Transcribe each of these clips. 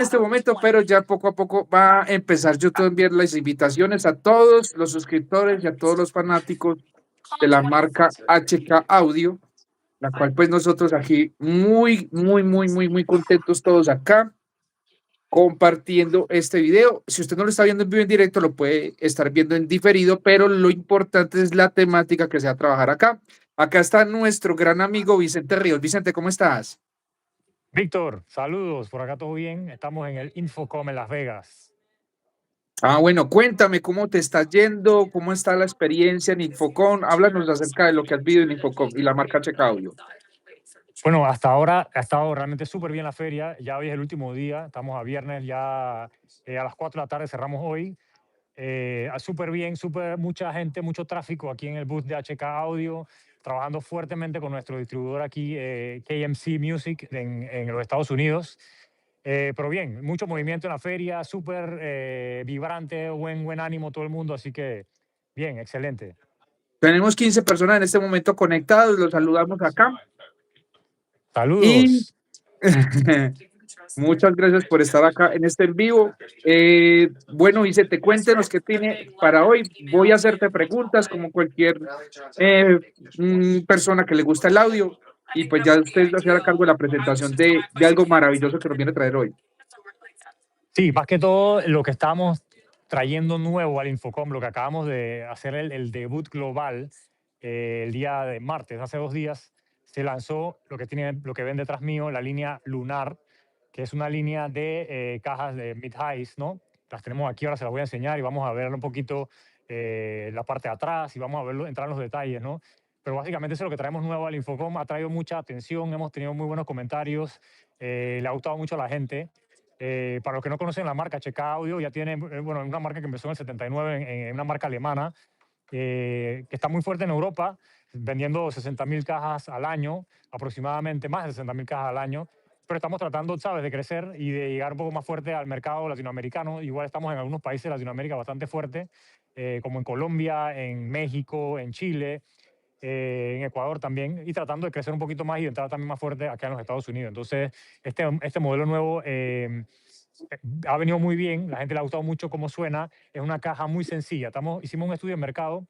este momento, pero ya poco a poco va a empezar YouTube a enviar las invitaciones a todos los suscriptores y a todos los fanáticos de la marca HK Audio, la cual pues nosotros aquí muy contentos todos acá compartiendo este video. Si usted no lo está viendo en vivo en directo, lo puede estar viendo en diferido, pero lo importante es la temática que se va a trabajar acá. Acá está nuestro gran amigo Vicente Ríos. Vicente, ¿cómo estás? Víctor, saludos, por acá todo bien. Estamos en el Infocom en Las Vegas. Bueno, cuéntame cómo te está yendo, cómo está la experiencia en Infocom. Háblanos acerca de lo que has vivido en Infocom y la marca Checa Audio. Bueno, hasta ahora ha estado realmente súper bien la feria. Ya hoy es el último día, estamos a viernes, ya a las 4 de la tarde cerramos hoy. Súper bien, súper mucha gente, mucho tráfico aquí en el booth de HK Audio, trabajando fuertemente con nuestro distribuidor aquí, KMC Music, en los Estados Unidos. Pero bien, mucho movimiento en la feria, súper vibrante, buen ánimo todo el mundo, así que bien, excelente. Tenemos 15 personas en este momento conectados, los saludamos acá y Saludos. muchas gracias por estar acá en este en vivo. Bueno, Vicente, cuéntenos qué tiene para hoy. Voy a hacerte preguntas como cualquier persona que le gusta el audio y pues ya usted se hará cargo de la presentación de algo maravilloso que nos viene a traer hoy. Sí, más que todo lo que estamos trayendo nuevo al Infocom, lo que acabamos de hacer el debut global el día de martes, hace 2 días, se lanzó lo que ven detrás mío, la línea Lunar, que es una línea de cajas de mid-highs, ¿no? Las tenemos aquí, ahora se las voy a enseñar y vamos a ver un poquito la parte de atrás y vamos a verlo, entrar en los detalles, ¿no? Pero básicamente eso es lo que traemos nuevo al Infocom, ha traído mucha atención, hemos tenido muy buenos comentarios, le ha gustado mucho a la gente. Para los que no conocen la marca HK Audio, ya tiene, bueno, una marca que empezó en el 79, en una marca alemana, que está muy fuerte en Europa, vendiendo 60.000 cajas al año, aproximadamente más de 60.000 cajas al año. Pero estamos tratando, ¿sabes?, de crecer y de llegar un poco más fuerte al mercado latinoamericano. Igual estamos en algunos países de Latinoamérica bastante fuertes, como en Colombia, en México, en Chile, en Ecuador también, y tratando de crecer un poquito más y de entrar también más fuerte acá en los Estados Unidos. Entonces, este modelo nuevo ha venido muy bien, la gente le ha gustado mucho cómo suena, es una caja muy sencilla. Hicimos un estudio de mercado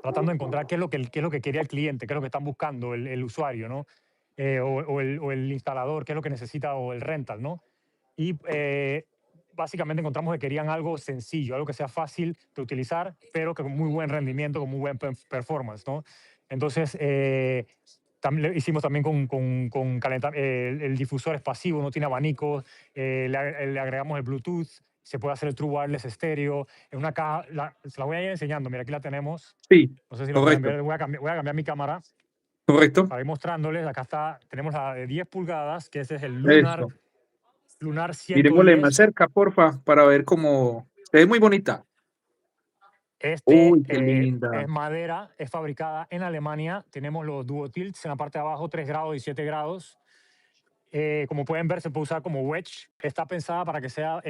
tratando de encontrar qué es lo que quería el cliente, qué es lo que están buscando el usuario, ¿no? O el instalador, qué es lo que necesita, o el rental, ¿no? Y básicamente encontramos que querían algo sencillo, algo que sea fácil de utilizar, pero que con muy buen rendimiento, con muy buen performance, ¿no? Entonces, hicimos también con el difusor es pasivo, no tiene abanicos, le agregamos el Bluetooth, se puede hacer el True Wireless estéreo. Es una caja, se la voy a ir enseñando, mira, aquí la tenemos. Sí, No sé si lo pueden correcto, ver, voy a cambiar mi cámara correcto. para ir mostrándoles. Acá está, tenemos la de 10 pulgadas, que ese es el Eso. Lunar Miremosle más 110. cerca, porfa, para ver cómo se ve muy bonita. Este Uy, qué linda. es madera, es fabricada en Alemania. Tenemos los duo tilts en la parte de abajo, 3 grados y 7 grados. Como pueden ver, se puede usar como wedge. Está pensada para que sea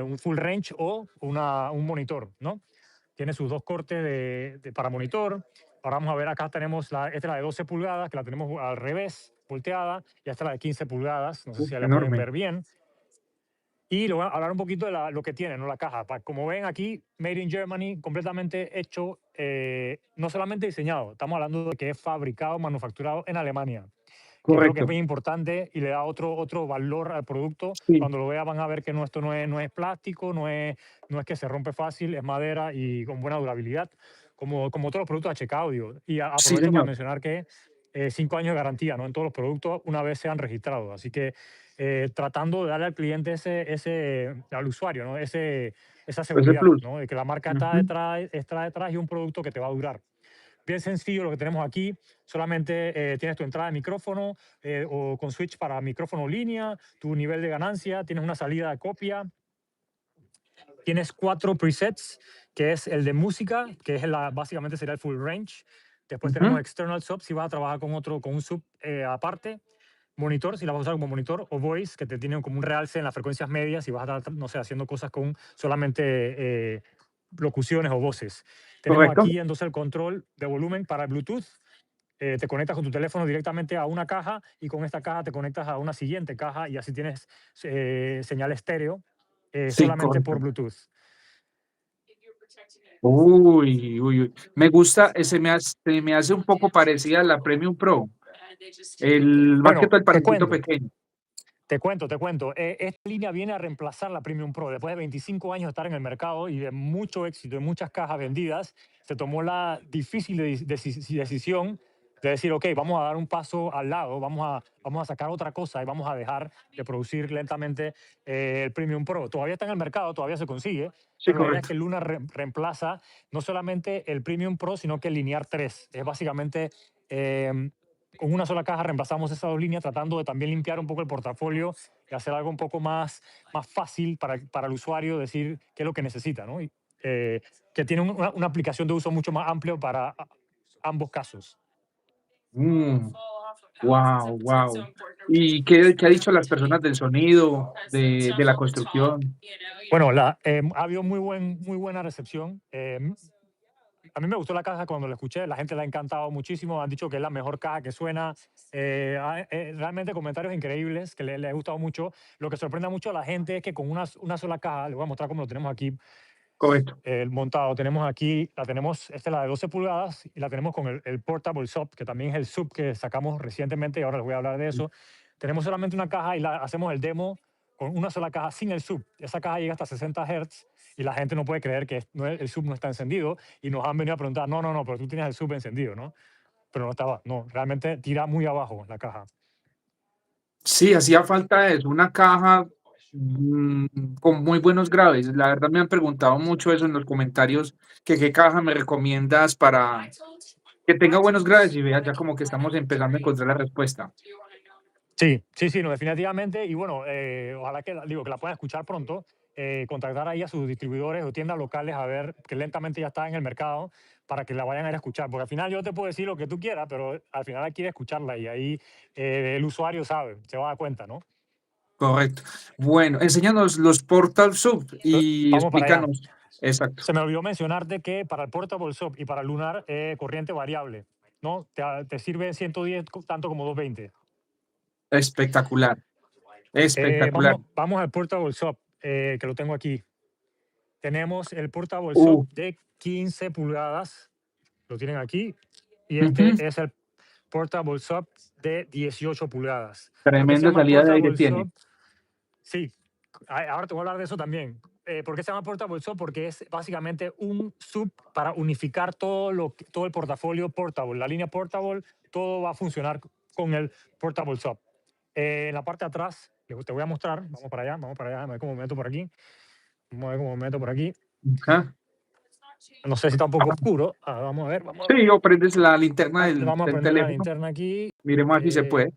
un full range o un monitor, ¿no? Tiene sus dos cortes para monitor. Ahora vamos a ver, acá tenemos esta es la de 12 pulgadas, que la tenemos al revés, volteada, y esta es la de 15 pulgadas. No sé si ya la pueden Enorme. ver bien. Y le voy a hablar un poquito de lo que tiene, ¿no? La caja. Como ven aquí, Made in Germany, completamente hecho, no solamente diseñado, estamos hablando de que es fabricado, manufacturado en Alemania, que creo que es Correcto. muy importante y le da otro valor al producto. Sí, Cuando lo vean van a ver que esto no es plástico, no es que se rompe fácil, es madera y con buena durabilidad, como todos los productos HK Audio. Y sí, aprovecho para señor. mencionar que 5 años de garantía, ¿no? En todos los productos una vez sean registrados. Así que tratando de darle al cliente al usuario, ¿no? Esa Ese seguridad, plus. ¿no? De que la marca Ujú. está detrás y un producto que te va a durar. Bien sencillo lo que tenemos aquí, solamente tienes tu entrada de micrófono o con switch para micrófono línea, tu nivel de ganancia, tienes una salida de copia, tienes 4 presets, que es el de música, que es básicamente sería el full range. Después tenemos Ujú. external sub, si vas a trabajar con un sub aparte. Monitor, si la vas a usar como monitor, o voice, que te tiene como un realce en las frecuencias medias y vas a estar, no sé, haciendo cosas con solamente locuciones o voces. Tenemos Correcto. aquí entonces el control de volumen para el Bluetooth, te conectas con tu teléfono directamente a una caja y con esta caja te conectas a una siguiente caja y así tienes señal estéreo Sí, solamente por correcto. Bluetooth. Uy, uy, uy. Me gusta, se me hace un poco parecida a la Premium Pro, más que Bueno, todo el parquito pequeño. te cuento. Esta línea viene a reemplazar la Premium Pro. Después de 25 años de estar en el mercado y de mucho éxito, y muchas cajas vendidas, se tomó la difícil decisión de decir, ok, vamos a dar un paso al lado, vamos a sacar otra cosa y vamos a dejar de producir lentamente el Premium Pro. Todavía está en el mercado, todavía se consigue, Sí, pero la idea es correcto. que Luna reemplaza no solamente el Premium Pro, sino que el Linear 3. Es básicamente con una sola caja reemplazamos esas dos líneas, tratando de también limpiar un poco el portafolio y hacer algo un poco más fácil para el usuario decir qué es lo que necesita, ¿no? Y, que tiene una aplicación de uso mucho más amplio para ambos casos. Wow, wow. ¿Y qué ha dicho las personas del sonido, de la construcción? Bueno, ha habido muy buena recepción. A mí me gustó la caja cuando la escuché, la gente la ha encantado muchísimo, han dicho que es la mejor caja que suena, realmente comentarios increíbles, que le ha gustado mucho. Lo que sorprende mucho a la gente es que con una sola caja, les voy a mostrar cómo lo tenemos aquí Correcto. montado, tenemos aquí, esta es la de 12 pulgadas y la tenemos con el Portable Sub, que también es el sub que sacamos recientemente y ahora les voy a hablar de eso. Tenemos solamente una caja y hacemos el demo con una sola caja sin el sub. Esa caja llega hasta 60 Hz y la gente no puede creer que el sub no está encendido y nos han venido a preguntar, no, pero tú tienes el sub encendido, ¿no? Pero no estaba, no, realmente tira muy abajo la caja. Sí, hacía falta eso, una caja, con muy buenos graves. La verdad me han preguntado mucho eso en los comentarios, que qué caja me recomiendas para que tenga buenos graves, y vea, ya como que estamos empezando a encontrar la respuesta. Sí, no, definitivamente. Y bueno, ojalá digo, que la puedan escuchar pronto, contactar ahí a sus distribuidores o tiendas locales a ver que lentamente ya está en el mercado para que la vayan a ir a escuchar. Porque al final yo te puedo decir lo que tú quieras, pero al final hay que ir a escucharla y ahí el usuario sabe, se va a dar cuenta, ¿no? Correcto. Bueno, enséñanos los Portal Sub y Vamos para allá. explícanos. Exacto. Se me olvidó mencionarte que para el Portable Shop y para el Lunar, corriente variable, ¿no? Te sirve 110 tanto como 220. Espectacular, espectacular. Vamos al Portable Shop, que lo tengo aquí. Tenemos el Portable Shop Uh, de 15 pulgadas, lo tienen aquí, y Ujú. este es el Portable Shop de 18 pulgadas. ¿Por qué se Tremenda llama salida de aire Portable tiene. Shop? Sí, ahora te voy a hablar de eso también. ¿Por qué se llama Portable Shop? Porque es básicamente un sub para unificar todo el portafolio Portable. La línea Portable, todo va a funcionar con el Portable Shop. En la parte de atrás, te voy a mostrar, vamos para allá, a ver cómo me meto por aquí. Vamos a ver cómo me meto por aquí. Ajá. No sé si está un poco Ah, oscuro. Vamos a ver, sí, o prendes la linterna vamos a del prender la teléfono. linterna aquí. Miremos a ver si se Eh, puede.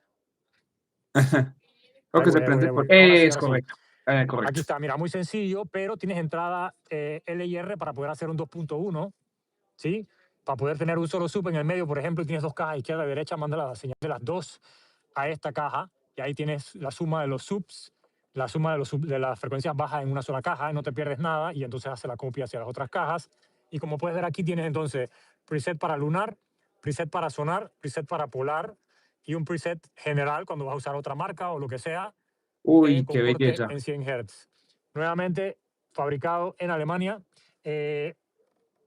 Creo que se prende ahí por voy. es Ahora sí. correcto, Aquí correcto. está, mira, muy sencillo, pero tienes entrada L y R para poder hacer un 2.1, ¿sí? Para poder tener un solo sub en el medio, por ejemplo, y tienes dos cajas izquierda y derecha, manda la señal de las dos a esta caja y ahí tienes la suma de los subs, la suma de las frecuencias bajas en una sola caja, no te pierdes nada y entonces hace la copia hacia las otras cajas. Y como puedes ver aquí tienes entonces preset para lunar, preset para sonar, preset para polar y un preset general cuando vas a usar otra marca o lo que sea, Uy, con qué corte belleza. en 100 Hz. Nuevamente, fabricado en Alemania. Eh,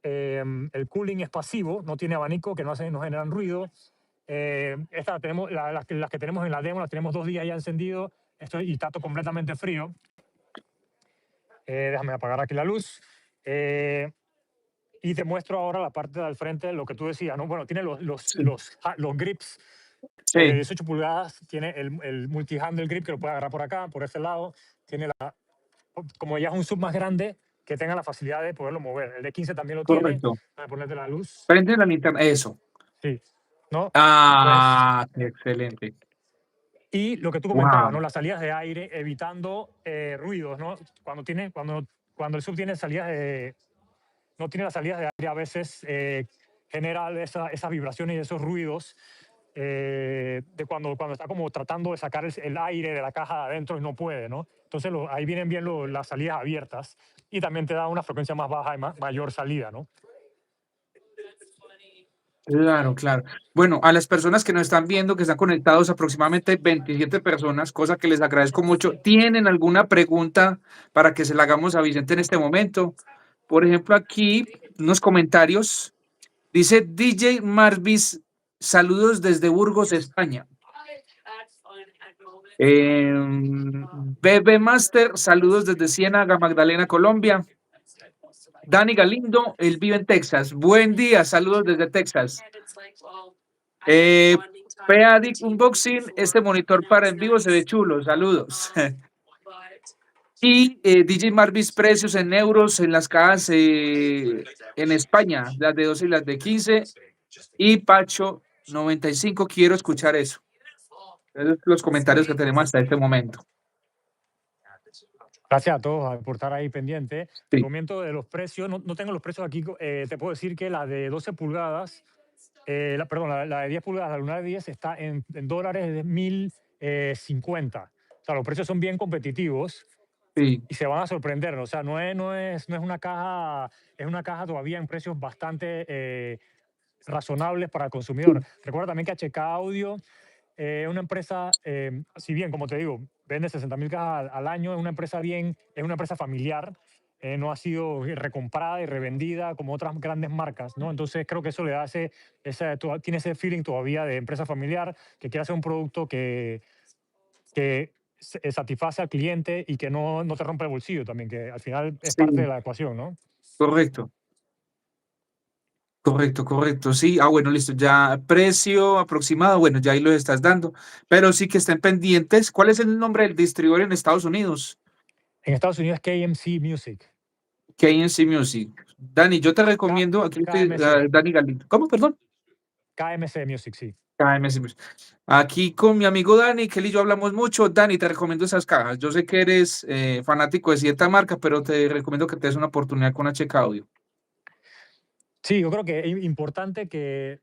el cooling es pasivo, no tiene abanico, que no generan ruido. Las que tenemos en la demo, las tenemos 2 días ya encendido y está todo completamente frío. Déjame apagar aquí la luz. Y te muestro ahora la parte del frente, lo que tú decías, ¿no? Bueno, tiene Sí, los grips de sí, 18 pulgadas, tiene el multi-handle grip que lo puedes agarrar por acá, por este lado, tiene como ya es un sub más grande, que tenga la facilidad de poderlo mover. El de 15 también lo tiene. correcto. Voy a ponerte la luz. Prende la linterna, eso. Sí. ¿No? Pues, Ah, qué excelente. y lo que tú comentabas, Wow. ¿no? Las salidas de aire, evitando ruidos, ¿no? Cuando el sub tiene no tiene las salidas de aire, a veces genera esas vibraciones y esos ruidos de cuando está como tratando de sacar el aire de la caja de adentro y no puede, ¿no? Entonces ahí vienen bien las salidas abiertas y también te da una frecuencia más baja y mayor salida, ¿no? Claro, claro. Bueno, a las personas que nos están viendo, que están conectados, aproximadamente 27 personas, cosa que les agradezco mucho. ¿Tienen alguna pregunta para que se la hagamos a Vicente en este momento? Por ejemplo, aquí unos comentarios. Dice DJ Marvis, saludos desde Burgos, España. Bebe Master, saludos desde Ciénaga, Magdalena, Colombia. Dani Galindo, él vive en Texas. Buen día, saludos desde Texas. Eh, Peadic Unboxing, este monitor para en vivo se ve chulo, saludos. Y DJ Marvis, precios en euros en las cajas en España, las de 12 y las de 15. Y Pacho, 95, quiero escuchar eso. Esos son los comentarios que tenemos hasta este momento. Gracias a todos por estar ahí pendiente. Te Sí, comento de los precios, no tengo los precios aquí, te puedo decir que la de 12 pulgadas, perdón, la de 10 pulgadas, la lunar 10 está en dólares de 1050. O sea, los precios son bien competitivos sí, y se van a sorprender. O sea, no es una caja, es una caja todavía en precios bastante razonables para el consumidor. Recuerda también que HK Audio es una empresa, si bien, como te digo, vende 60.000 cajas al año, es una empresa familiar, no ha sido recomprada y revendida como otras grandes marcas, ¿no? Entonces creo que eso le hace, tiene ese feeling todavía de empresa familiar, que quiere hacer un producto que satisface al cliente y que no te rompe el bolsillo también, que al final es parte de sí, la ecuación, ¿no? correcto. Correcto, correcto. Sí, bueno, listo. Ya precio aproximado, bueno, ya ahí lo estás dando. Pero sí que estén pendientes. ¿Cuál es el nombre del distribuidor en Estados Unidos? En Estados Unidos es KMC Music, KNC Music. Dani, yo te recomiendo, aquí estoy, KMC, Dani Galindo. ¿Cómo, perdón? KMC Music, sí. KMC Music. Aquí con mi amigo Dani, que él y yo hablamos mucho. Dani, te recomiendo esas cajas. Yo sé que eres fanático de cierta marca, pero te recomiendo que te des una oportunidad con HK Audio. Sí, yo creo que es importante que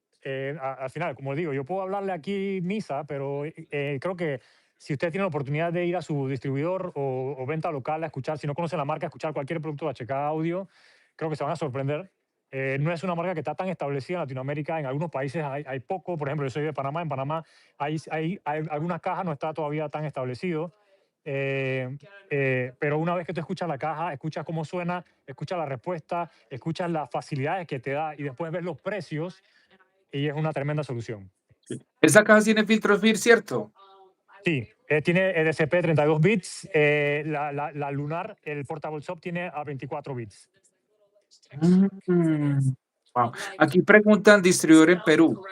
al final, como digo, yo puedo hablarle aquí misa, pero creo que si usted tiene la oportunidad de ir a su distribuidor o venta local a escuchar, si no conoce la marca, a escuchar cualquier producto de HK Audio, creo que se van a sorprender. No es una marca que está tan establecida en Latinoamérica. En algunos países hay poco. Por ejemplo, yo soy de Panamá. En Panamá hay algunas cajas, no está todavía tan establecido. Eh, pero una vez que tú escuchas la caja, escuchas cómo suena, escuchas la respuesta, escuchas las facilidades que te da y después ves los precios y es una tremenda solución. Esta caja tiene filtro FIR, ¿cierto? Sí, tiene EDCP 32 bits, la Lunar, el Portable Shop tiene a 24 bits. Mm, wow. Aquí preguntan distribuidor en Perú.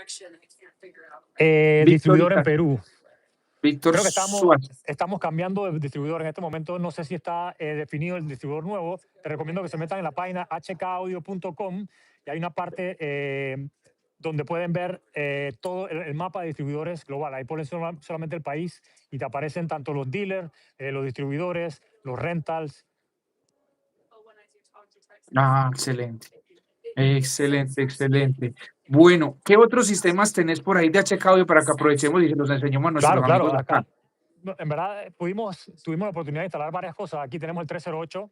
Víctor, Distribuidor en Perú. Víctor Creo que Suárez. estamos cambiando de distribuidor en este momento. No sé si está definido el distribuidor nuevo. Te recomiendo que se metan en la página hkaudio.com y hay una parte donde pueden ver todo el mapa de distribuidores global. Ahí ponen solamente el país y te aparecen tanto los dealers, los distribuidores, los rentals. Excelente, excelente, excelente. Bueno, ¿qué otros sistemas tenés por ahí de HK Audio para que aprovechemos y se los enseñemos a nuestros Claro, claro. amigos acá? No, en verdad, tuvimos la oportunidad de instalar varias cosas. Aquí tenemos el 308,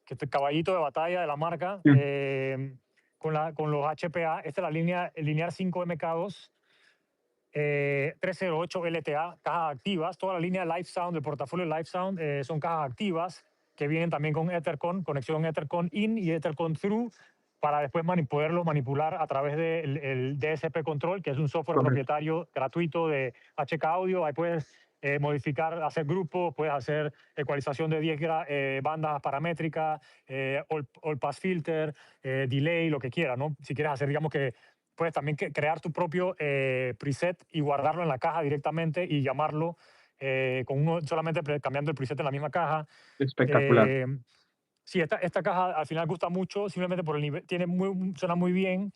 que es el caballito de batalla de la marca, Sí, con los HPA. Esta es la línea el linear 5MK2, 308 LTA, cajas activas. Toda la línea Live Sound, del portafolio Live Sound, son cajas activas que vienen también con Ethercon, conexión Ethercon in y Ethercon through, para después poderlo manipular a través del el DSP Control, que es un software correcto. propietario gratuito de HK Audio. Ahí puedes modificar, hacer grupos, puedes hacer ecualización de 10 bandas paramétricas, all pass filter, delay, lo que quieras, ¿no? Si quieres hacer, digamos que puedes también crear tu propio preset y guardarlo en la caja directamente y llamarlo solamente cambiando el preset en la misma caja. Espectacular. Eh, sí, esta caja al final gusta mucho, simplemente por el nivel, suena muy bien,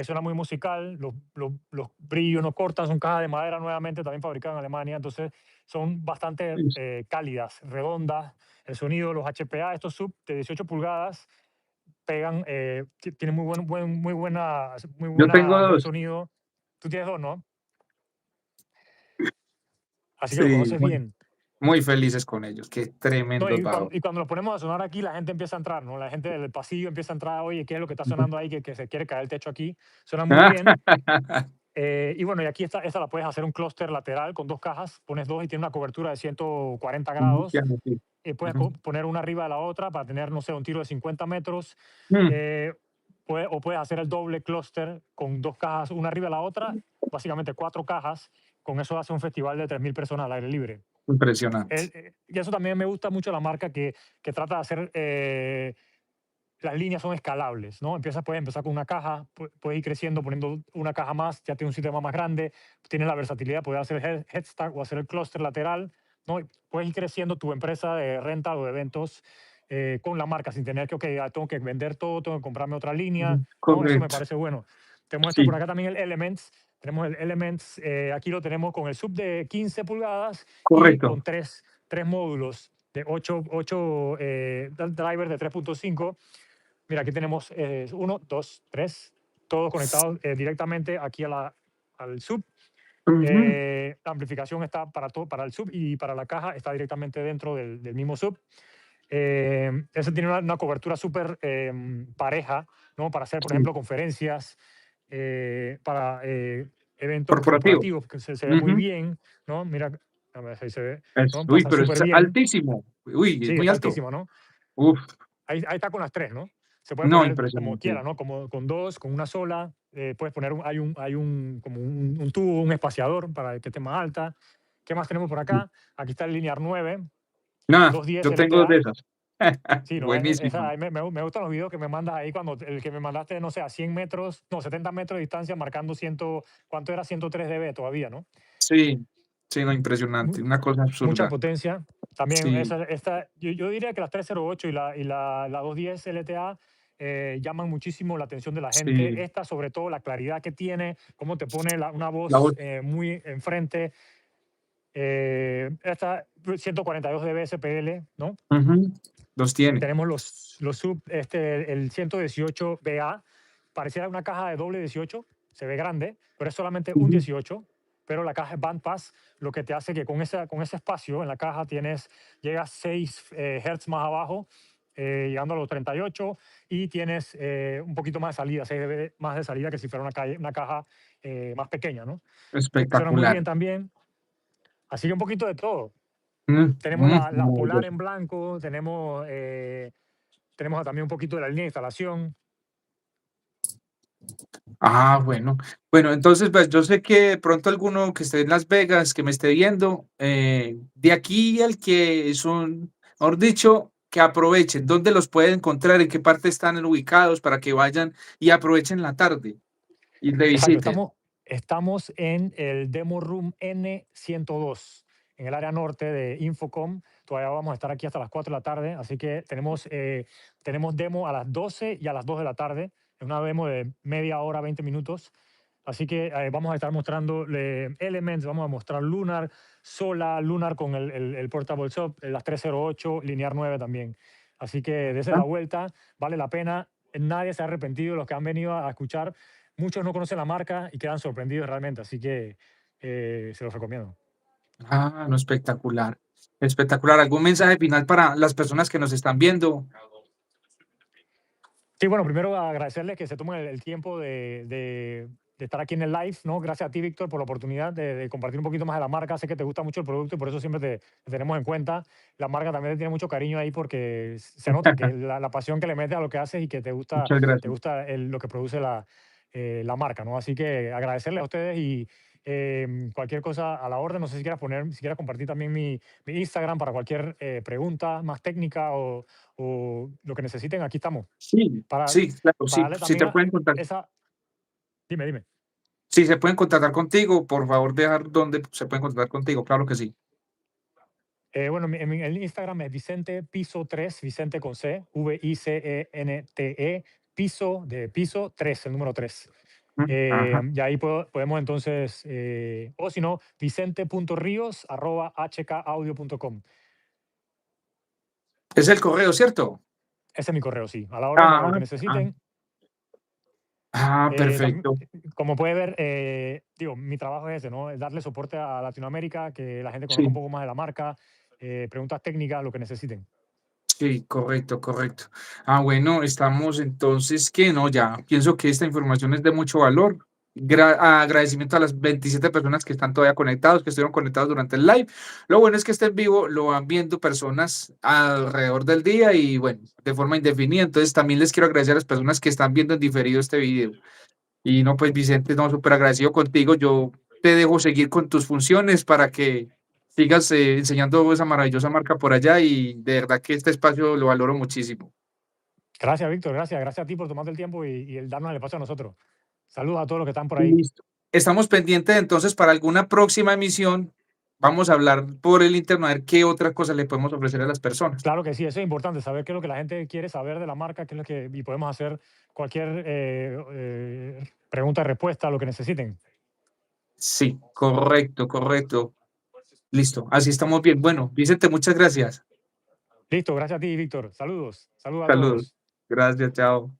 suena muy musical, los brillos no cortan, son cajas de madera nuevamente, también fabricadas en Alemania, entonces son bastante cálidas, redondas. El sonido, los HPA, estos sub de 18 pulgadas, pegan, tienen Yo tengo buen dos. sonido. Tú tienes dos, ¿no? Así que lo Sí, conoces bueno. bien. muy felices con ellos. Qué No, tremendos bajos. y cuando lo ponemos a sonar aquí, la gente empieza a entrar, ¿no? La gente del pasillo empieza a entrar, oye, ¿qué es lo que está sonando ahí? Que se quiere caer el techo aquí. Suena muy bien. Y bueno, y aquí esta la puedes hacer un clúster lateral con dos cajas, pones dos y tiene una cobertura de 140 grados. Puedes Ujú. poner una arriba de la otra para tener, no sé, un tiro de 50 metros. Mm, eh, o puedes hacer el doble clúster con dos cajas, una arriba de la otra, básicamente cuatro cajas. Con eso hace un festival de 3.000 personas al aire libre. impresionante. Y eso también me gusta mucho la marca que trata de hacer, las líneas son escalables, ¿no? Puedes empezar con una caja, puedes ir creciendo poniendo una caja más, ya tiene un sistema más grande, tienes la versatilidad de poder hacer el headstack o hacer el clúster lateral, ¿no? Y puedes ir creciendo tu empresa de renta o de eventos, con la marca sin tener que, ok, tengo que vender todo, tengo que comprarme otra línea, ¿no? Eso me Correcto. parece bueno. Te muestro por Sí, acá también el Elements. Tenemos el Elements, aquí lo tenemos con el sub de 15 pulgadas y con correcto. tres módulos de 8 drivers de 3.5. Mira, aquí tenemos uno, dos, tres, todos conectados directamente aquí al sub. Ujú. La amplificación está para todo, para el sub, y para la caja está directamente dentro del mismo sub. Ese tiene una cobertura súper pareja, ¿no? Para hacer, por Sí, ejemplo, conferencias, para eventos corporativo. corporativos, que se ve muy Ujú. bien, ¿no? Mira, a ver si ahí se ve, ¿no? Uy, Pasa pero súper es bien. altísimo. Uy, es Sí, muy está alto. altísimo, ¿no? Uf, Ahí está con las tres, ¿no? Se puede no, poner como impresionante. quiera, ¿no? Como con dos, con una sola. Puedes poner, como un tubo, un espaciador para que esté más alta. ¿Qué más tenemos por acá? Aquí está el Linear 9, Nada, 210 yo tengo dos de LTA. esas. Sí, no, Buenísimo. me gustan los videos que me mandas ahí, cuando el que me mandaste, no sé, a 100 metros, no, 70 metros de distancia, marcando 100, ¿cuánto era? 103 dB todavía, ¿no? Sí, sí, no, impresionante. Mu- Una cosa Mucha absurda. potencia. También Sí, yo diría que las 308 y la 210 LTA llaman muchísimo la atención de la gente. sí. Esta, sobre todo, la claridad que tiene, cómo te pone una La voz voz. muy enfrente. Esta 142 dB SPL, ¿no? Ujú. Los tiene. Tenemos los sub, el 118 BA. Pareciera una caja de doble 18, se ve grande, pero es solamente un Ujú. 18. Pero la caja es bandpass, lo que te hace que con ese espacio en la caja llegas 6 Hz más abajo, llegando a los 38, y tienes un poquito más de salida, 6 dB más de salida, que si fuera una caja más pequeña, ¿no? Suena muy Espectacular. bien también. Así que un poquito de todo. Mm, Tenemos mm, la Polar maravilloso. en blanco, tenemos también un poquito de la línea de instalación. Ah, bueno. Bueno, entonces, pues yo sé que de pronto alguno que esté en Las Vegas, que me esté viendo, de aquí al que son, mejor dicho, que aprovechen, dónde los pueden encontrar, en qué parte están ubicados para que vayan y aprovechen la tarde y le Exacto, visiten. estamos en el Demo Room N102, en el área norte de Infocom. Todavía vamos a estar aquí hasta las 4 de la tarde, así que tenemos demo a las 12 y a las 2 de la tarde. Es una demo de media hora, 20 minutos. Así que vamos a estar mostrando Elements, vamos a mostrar Lunar, Sola, Lunar con el Portable Shop, las 308, Linear 9 también. Así que desde Ah, la vuelta, vale la pena. Nadie se ha arrepentido, los que han venido a escuchar. Muchos no conocen la marca y quedan sorprendidos realmente, así que se los recomiendo. no, espectacular. Espectacular. ¿Algún mensaje final para las personas que nos están viendo? Sí, bueno, primero agradecerles que se tomen el tiempo de estar aquí en el live, ¿no? Gracias a ti, Víctor, por la oportunidad de compartir un poquito más de la marca. Sé que te gusta mucho el producto y por eso siempre te tenemos en cuenta. La marca también te tiene mucho cariño ahí, porque se nota que la pasión que le metes a lo que haces, y que Muchas te gracias. gusta lo que produce la marca, ¿no? Así que agradecerles a ustedes, y cualquier cosa a la orden. No sé si quieras compartir también mi Instagram para cualquier pregunta más técnica, o lo que necesiten. Aquí estamos. Sí, Para, sí, claro, para sí, darle si también te a pueden contactar. esa... Dime, dime. Si se pueden contactar contigo, por favor, dejar dónde se pueden contactar contigo. Claro que sí. Bueno, el Instagram es Vicente Piso 3, Vicente con C, Vicente, piso de piso 3, el número 3. Ajá. Y ahí podemos entonces, o si no, vicente.rios@hkaudio.com. Es el correo, ¿cierto? Ese es mi correo, sí. A la orden, para lo Ah, que ah, necesiten. perfecto. Como puede ver, digo, mi trabajo es ese, ¿no? Es darle soporte a Latinoamérica, que la gente conozca un Sí, poco más de la marca. preguntas técnicas, lo que necesiten. Sí, correcto, correcto. Ah, bueno, estamos entonces que no, ya pienso que esta información es de mucho valor. Agradecimiento a las 27 personas que están todavía conectados, que estuvieron conectados durante el live. Lo bueno es que este en vivo lo van viendo personas alrededor del día y bueno, de forma indefinida. Entonces también les quiero agradecer a las personas que están viendo en diferido este video. Y no, pues Vicente, no, súper agradecido contigo. Yo te dejo seguir con tus funciones para que sigas enseñando esa maravillosa marca por allá y de verdad que este espacio lo valoro muchísimo. Gracias, Víctor. Gracias. Gracias a ti por tomarte el tiempo y el darnos el espacio a nosotros. Saludos a todos los que están por ahí. Listo. Estamos pendientes entonces para alguna próxima emisión. Vamos a hablar por el internet a ver qué otra cosa le podemos ofrecer a las personas. Claro que sí, eso es importante, saber qué es lo que la gente quiere saber de la marca, qué es lo que, y podemos hacer cualquier pregunta y respuesta, lo que necesiten. Sí, correcto, correcto. Listo, así estamos bien. Bueno, Vicente, muchas gracias. Listo, gracias a ti, Víctor. Saludos. Saludos a Saludos. todos. Gracias, chao.